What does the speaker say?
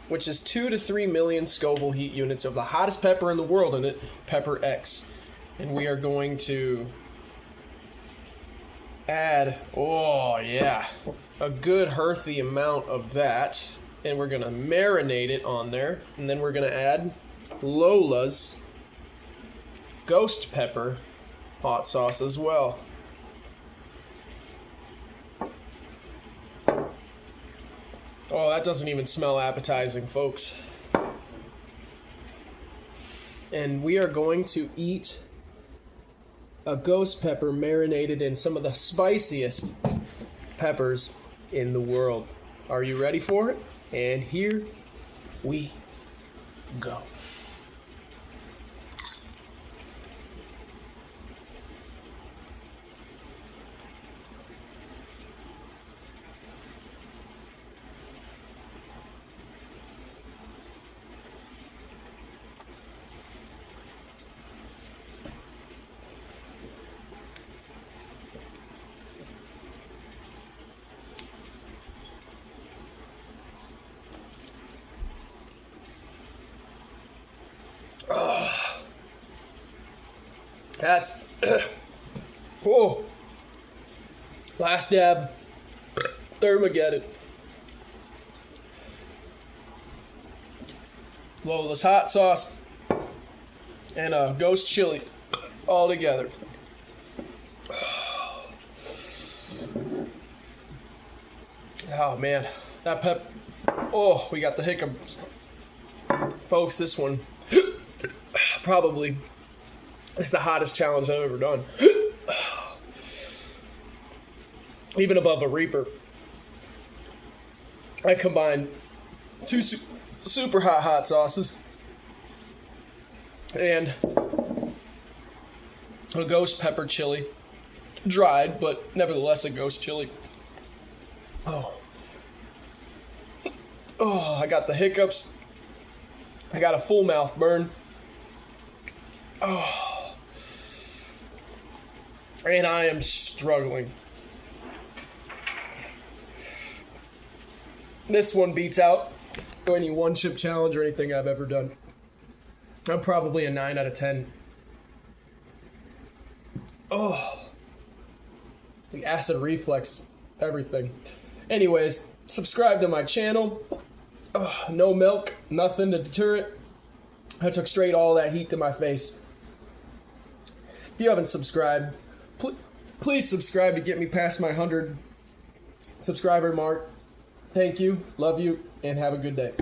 which is 2 to 3 million Scoville heat units of the hottest pepper in the world in it, Pepper X. And we are going to add, oh yeah, a good hearty amount of that. And we're going to marinate it on there. And then we're going to add Lola's Ghost Pepper hot sauce as well. Oh, that doesn't even smell appetizing, folks. And we are going to eat a ghost pepper marinated in some of the spiciest peppers in the world. Are you ready for it? And here we go. That's, whoa, last dab, Thermageddon. Lola's hot sauce and a ghost chili all together. Oh man, that oh, we got the hiccups. Folks, this one probably is the hottest challenge I've ever done. Even above a Reaper. I combined two super hot sauces and a ghost pepper chili. Dried, but nevertheless a ghost chili. Oh. Oh, I got the hiccups. I got a full mouth burn. Oh. And I am struggling. This one beats out any one chip challenge or anything I've ever done. I'm probably a 9 out of 10. Oh. The acid reflex, everything. Anyways, subscribe to my channel. No milk, nothing to deter it. I took straight all that heat to my face. If you haven't subscribed, please subscribe to get me past my 100 subscriber mark. Thank you, love you, and have a good day.